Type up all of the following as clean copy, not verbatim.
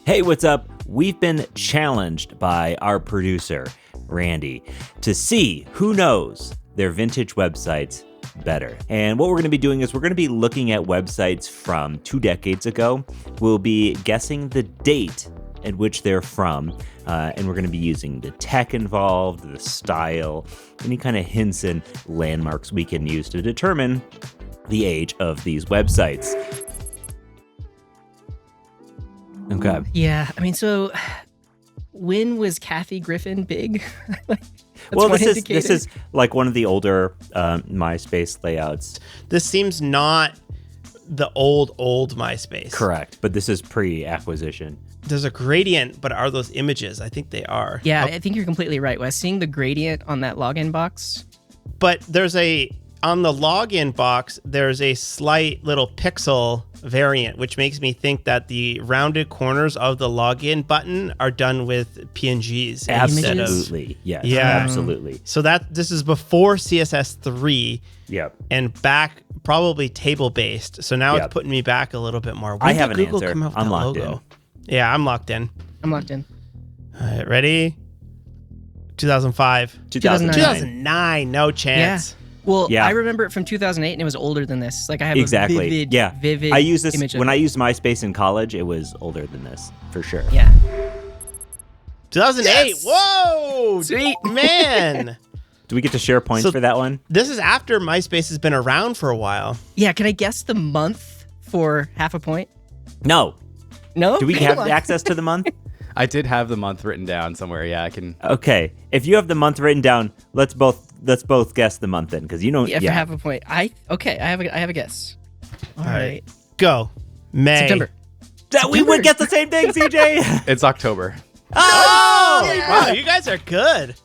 Hey, what's up? We've been challenged by our producer, Randy, to see who knows their vintage websites better. And what we're going to be doing is we're going to be looking at websites from 2 decades ago. We'll be guessing the date at which they're from, and we're going to be using the tech involved, the style, any kind of hints and landmarks we can use to determine the age of these websites. Okay. Yeah, I mean, so when was Kathy Griffin big? Well, this is like one of the older MySpace layouts. This seems not the old MySpace. Correct, but this is pre-acquisition. There's a gradient, but are those images? I think they are. Yeah, I think you're completely right, Wes. Seeing the gradient on that login box. But on the login box, there's a slight little pixel variant, which makes me think that the rounded corners of the login button are done with PNGs. Absolutely. Yes, yeah, absolutely. So this is before CSS3. Yep. And back probably table based. So now it's putting me back a little bit more. I have an answer. I'm locked in. Yeah, I'm locked in. I'm locked in. All right, ready? 2005. 2009. No chance. Yeah. Well, I remember it from 2008, and it was older than this. Like I have a vivid I used this image when I used MySpace in college. It was older than this for sure. Yeah. 2008. Yes! Whoa, sweet man. Do we get to share points for that one? This is after MySpace has been around for a while. Yeah. Can I guess the month for half a point? No. No. Do we have access to the month? I did have the month written down somewhere. Yeah, I can. Okay, if you have the month written down, let's both guess the month then, because you know. Yeah, for half a point. I have a guess. All right. Go. May. September. We would get the same thing, CJ. It's October. Oh, wow, you guys are good.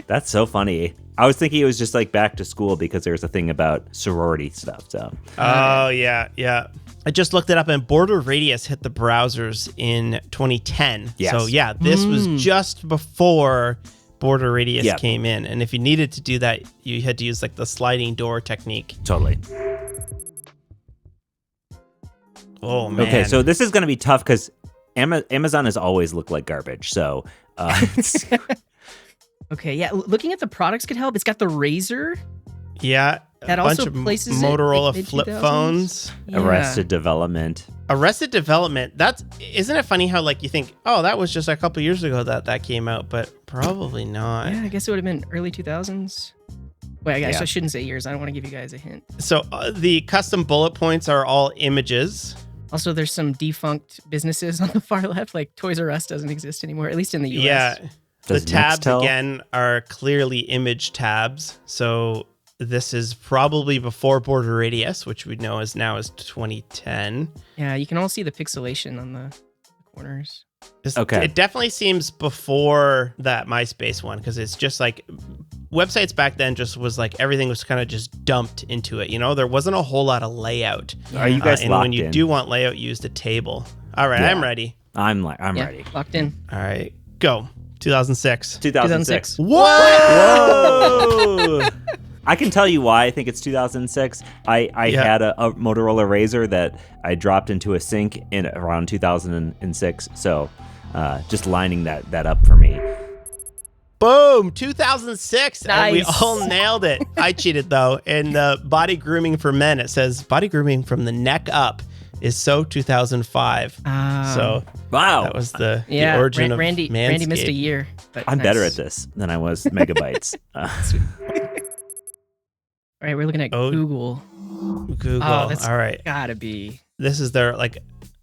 That's so funny. I was thinking it was just like back to school because there's a thing about sorority stuff. So. Oh yeah. I just looked it up, and Border Radius hit the browsers in 2010. Yes. So yeah, this was just before Border Radius came in, and if you needed to do that, you had to use like the sliding door technique. Totally. Oh man. Okay, so this is going to be tough because Amazon has always looked like garbage. So. Okay, yeah. Looking at the products could help. It's got the Razor. Yeah. That bunch also of places Motorola it, flip phones. Yeah. Arrested Development. Isn't it funny how like you think, oh, that was just a couple years ago that came out, but probably not. Yeah, I guess it would have been early 2000s. Wait, I guess I shouldn't say years. I don't want to give you guys a hint. So the custom bullet points are all images. Also, there's some defunct businesses on the far left, like Toys R Us doesn't exist anymore, at least in the US. Yeah. Does the tabs Nextel? again are clearly image tabs. So this is probably before Border Radius, which we know is 2010. Yeah, you can all see the pixelation on the corners. Okay. It definitely seems before that MySpace one, because it's just like websites back then just was like everything was kind of just dumped into it. You know, there wasn't a whole lot of layout. Are you guys and locked when you in? do want layout, use the table. All right, Yeah. I'm ready. I'm ready. Locked in. All right, go. 2006. 2006. Whoa! I can tell you why I think it's 2006. I had a Motorola Razr that I dropped into a sink in around 2006. So just lining that up for me. Boom, 2006. Nice. And we all nailed it. I cheated though. In the body grooming for men, it says body grooming from the neck up is so 2005. So wow, that was the origin of Randy Manscaped. missed a year. But I'm nice. better at this than I was megabytes. All right, we're looking at Google. Google. Oh, that's all right. Gotta be. This is their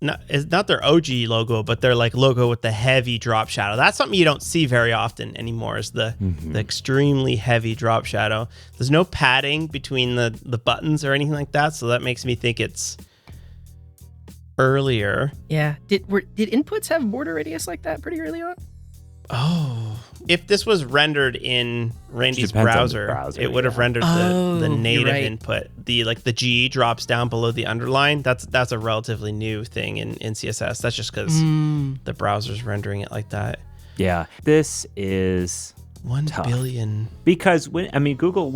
it's not their OG logo, but their like logo with the heavy drop shadow. That's something you don't see very often anymore, is the extremely heavy drop shadow. There's no padding between the buttons or anything like that, so that makes me think it's earlier. Yeah. Did inputs have border radius like that pretty early on? Oh, if this was rendered in Randy's Depends on the browser, browser, it would have rendered the native input. The G drops down below the underline. That's a relatively new thing in CSS. That's just because the browser's rendering it like that. Yeah, this is 1 billion. Because when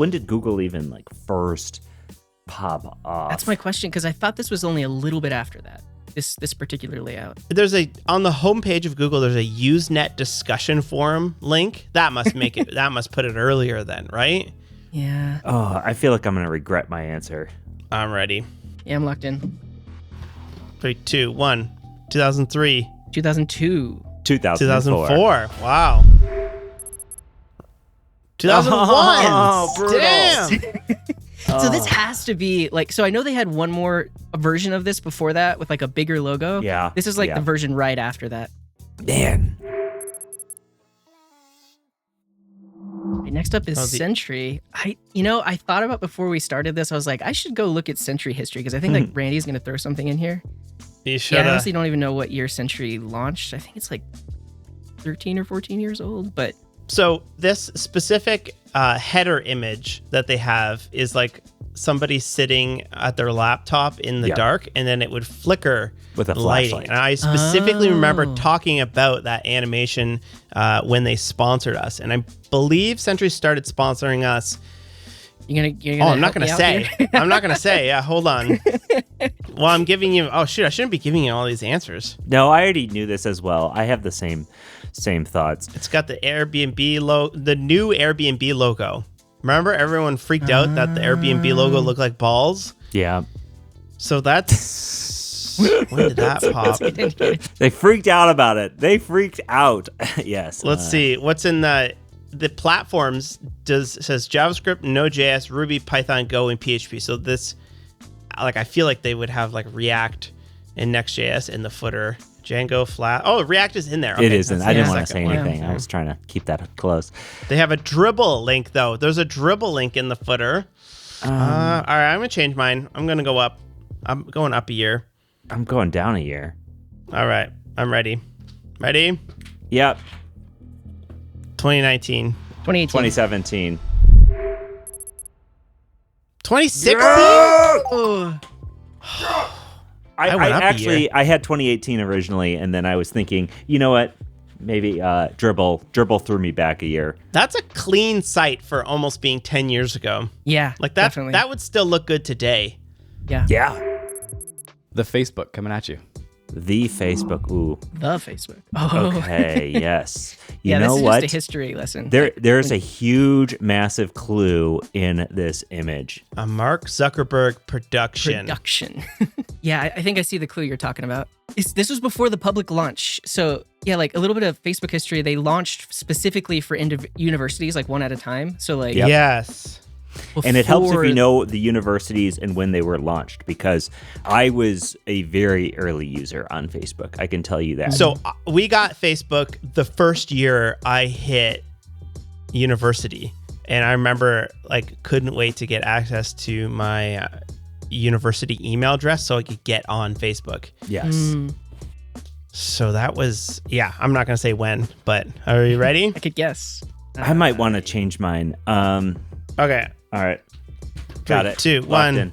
did Google even like first pop off? That's my question, because I thought this was only a little bit after that. this particular layout. There's on the homepage of Google, there's a Usenet discussion forum link. That must make it, that must put it earlier then, right? Yeah. Oh, I feel like I'm going to regret my answer. I'm ready. Yeah, I'm locked in. 3, 2, 1. 2003. 2002. 2004. Wow. 2001. Oh, brutal. Damn. So this has to be like, so I know they had one more version of this before that with like a bigger logo. Yeah. This is like yeah. the version right after that. Man. Okay, next up is Sentry. I thought about before we started this, I was like, I should go look at Sentry history because I think like Randy's going to throw something in here. You should. Yeah, I honestly don't even know what year Sentry launched. I think it's like 13 or 14 years old, but. So this specific header image that they have is like somebody sitting at their laptop in the dark, and then it would flicker with a lighting. flashlight. And I specifically remember talking about that animation when they sponsored us, and I believe Sentry started sponsoring us. You're gonna I'm not gonna say. I'm not gonna say. Yeah, hold on. Well, I'm giving you. Oh shoot, I shouldn't be giving you all these answers. No, I already knew this as well. I have the same thoughts. It's got the Airbnb the new Airbnb logo. Remember, everyone freaked out that the Airbnb logo looked like balls. Yeah. So that's when did that pop? They freaked out about it. They freaked out. Yes. Let's see what's in the platforms. Says JavaScript, Node.js, Ruby, Python, Go, and PHP. So this, like, I feel like they would have like React and Next.js in the footer. Django, Flask. Oh, React is in there. Okay, it is. I didn't want to say one. anything. Yeah. I was trying to keep that close. They have a Dribble link though. There's a Dribble link in the footer. All right, I'm gonna change mine. I'm gonna go up. I'm going up a year. I'm going down a year. All right, I'm ready. Ready? Yep. 2019. 2018. 2017. 2016. Oh. I went up a actually year. I had 2018 originally, and then I was thinking, you know what? Maybe Dribble threw me back a year. That's a clean site for almost being 10 years ago. Yeah, Like that. definitely. That would still look good today. Yeah. Yeah. The Facebook coming at you. The Facebook. Ooh. The Facebook. Oh. Okay. Yes. You Yeah, know this is what? just a history lesson. There's a huge, massive clue in this image. A Mark Zuckerberg production. Yeah, I think I see the clue you're talking about. This was before the public launch. So, yeah, like a little bit of Facebook history. They launched specifically for universities, like one at a time. So, like, Yep. Yes. And it helps if before- you know the universities and when they were launched, because I was a very early user on Facebook. I can tell you that. So we got Facebook the first year I hit university, and I remember like couldn't wait to get access to my university email address so I could get on Facebook. Yes. So that was, yeah, I'm not going to say when, but are you ready? I could guess. I might want to change mine. Okay. All right. Got it. 2, Locked 1. in.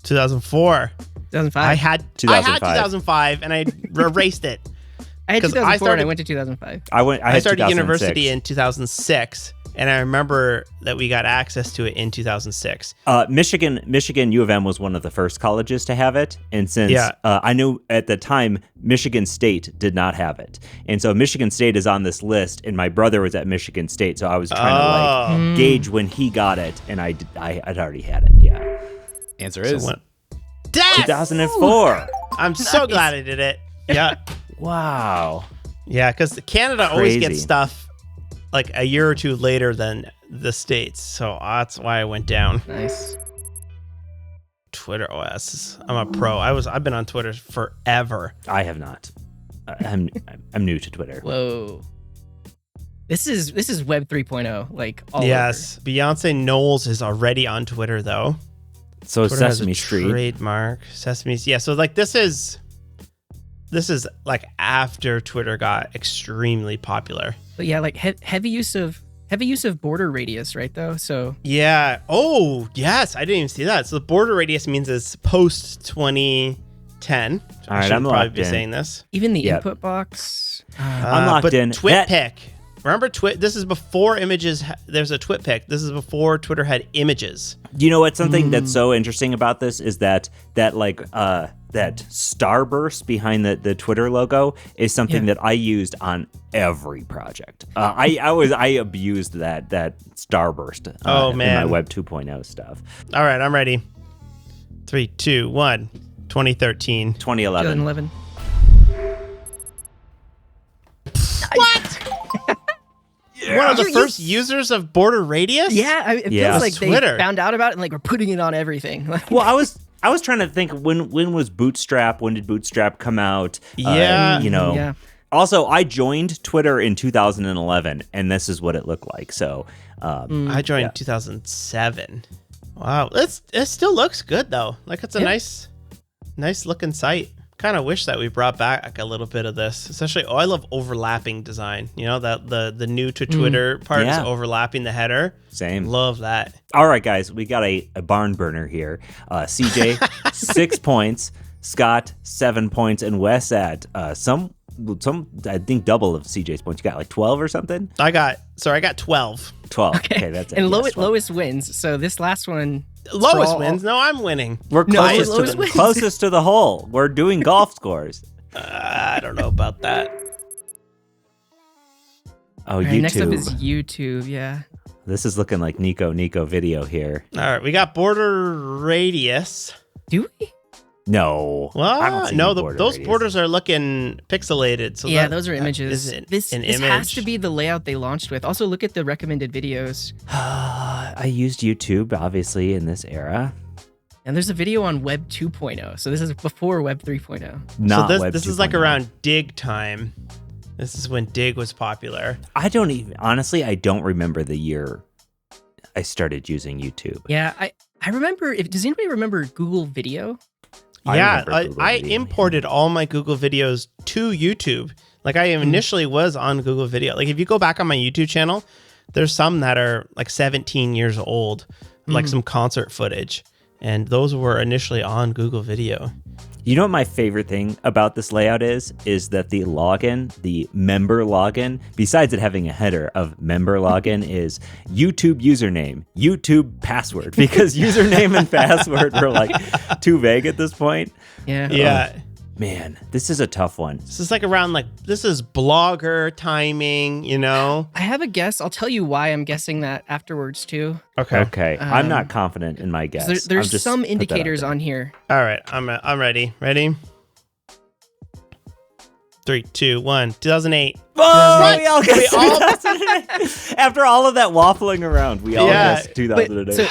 2004. 2005. I had 2005. 2005 and I erased it. I had 'cause 2004 I and I started- went to 2005. I had started 2006. university in 2006, and I remember that we got access to it in 2006. Michigan U of M was one of the first colleges to have it, and since Yeah. I knew at the time Michigan State did not have it, and so Michigan State is on this list, and my brother was at Michigan State, so I was trying to like gauge when he got it, and I'd already had it. Yeah, Answer is Yes! 2004. I'm so glad I did it. Yeah. Wow. Yeah, because Canada always Crazy. gets stuff like a year or two later than the States. So that's why I went down. Nice. Twitter OS. I'm a pro. I've been on Twitter forever. I have not. I'm new to Twitter. Whoa. This is Web 3.0, like all Yes. Beyonce Knowles is already on Twitter though. So Twitter has Sesame a Street. trademark. Sesame's. Yeah. So like this is like after Twitter got extremely popular. But yeah, like heavy use of border radius, right? Though, so Yeah. Oh, yes. I didn't even see that. So the border radius means it's post 2010. All right, I should I'm probably locked be in. saying this. even the Yep. input box. I'm locked but in. TwitPic. Remember This is before images. There's a twit pic. This is before Twitter had images. You know what? Something that's so interesting about this is that starburst behind the Twitter logo is something that I used on every project. I abused that starburst. In my Web 2.0 stuff. All right, I'm ready. 3, 2, 1. 2013. 2011. What? One of the first users of border radius? Yeah, it feels like Twitter. they found out about it and like we're putting it on everything. Well, I was trying to think when was Bootstrap? When did Bootstrap come out? Yeah. Yeah. Also, I joined Twitter in 2011, and this is what it looked like. So, I joined 2007. Wow, it still looks good though. Like it's a nice looking site. Kind of wish that we brought back a little bit of this. Especially, I love overlapping design. You know, that the new to Twitter part is overlapping the header. Same. Love that. All right, guys, we got a barn burner here. CJ 6 points, Scott 7 points, and Wes at some I think double of CJ's points. You got like 12 or something. I got 12. 12. Okay, that's it. And Yes, 12. Lois wins. So this last one. Lois wins. No, I'm winning. We're closest, Lois wins. closest to the hole. We're doing golf scores. I don't know about that. Oh, All right, YouTube. next up is YouTube. Yeah. This is looking like Nico video here. All right, we got border radius. Do we? No. I don't see No, any border those radius. borders are looking pixelated. So Yeah, that- those are images. is This an has image. to be the layout they launched with. Also, look at the recommended videos. I used YouTube, obviously, in this era. And there's a video on Web 2.0. So this is before Web 3.0. Not so Web this is like 2.0. around Dig time. This is when Dig was popular. I don't remember the year I started using YouTube. Yeah, I remember. Does anybody remember Google Video? Yeah, remember Google I Video. imported all my Google videos to YouTube. Like I initially was on Google Video. Like if you go back on my YouTube channel, there's some that are like 17 years old, like some concert footage. And those were initially on Google Video. You know what my favorite thing about this layout is that the login, the member login, besides it having a header of member login, is YouTube username, YouTube password, because username and password were like too vague at this point. Yeah. Yeah. Man, this is a tough one. This is like around this is blogger timing, you know? I have a guess. I'll tell you why I'm guessing that afterwards too. Okay, I'm not confident in my guess. There's some indicators on here. All right, I'm ready. Ready? 3, 2, 1. 2008. Oh, we all guessed 2008. After all of that waffling around, we all guessed 2008. But, so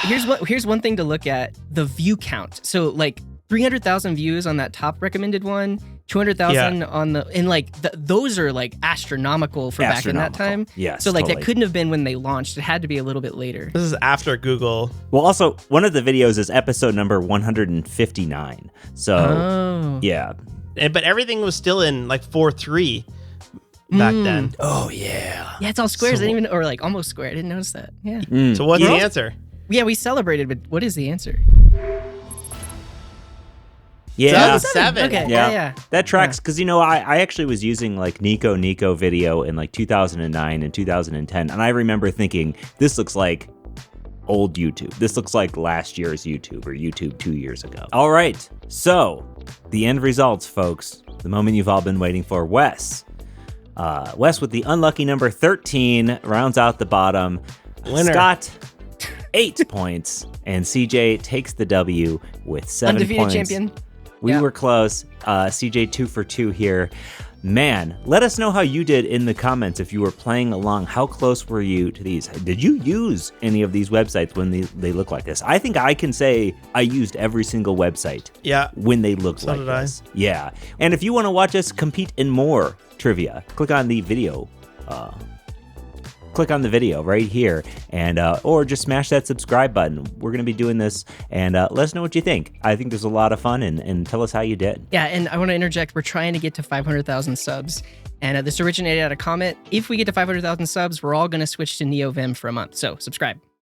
here's one thing to look at: the view count. So like 300,000 views on that top recommended one, 200,000 on the, and like those are like astronomical for back in that time. Yes, So like totally. that couldn't have been when they launched. It had to be a little bit later. This is after Google. Well, also, one of the videos is episode number 159. So, yeah. But everything was still in like 4.3 back then. Oh, yeah. Yeah, it's all squares. I didn't even, or like almost square. I didn't notice that. Yeah. So what's the answer? Yeah, we celebrated, but what is the answer? Yeah. 2007. Okay. Yeah. Yeah. That tracks because, I actually was using like Nico video in like 2009 and 2010. And I remember thinking, this looks like old YouTube. This looks like last year's YouTube or YouTube 2 years ago. All right. So the end results, folks, the moment you've all been waiting for. Wes with the unlucky number 13 rounds out the bottom. Winner. Scott, 8 points. And CJ takes the W with 7 Undefeated points. champion. We Yeah. were close. CJ 2 for 2 here. Man, let us know how you did in the comments if you were playing along. How close were you to these? Did you use any of these websites when they look like this? I think I can say I used every single website when they looked like did I. this. Yeah. And if you want to watch us compete in more trivia, click on the video. Click on the video right here, and or just smash that subscribe button. We're going to be doing this, and let us know what you think. I think there's a lot of fun, and tell us how you did. Yeah, and I want to interject. We're trying to get to 500,000 subs, and this originated out of comment. If we get to 500,000 subs, we're all going to switch to NeoVim for a month. So subscribe.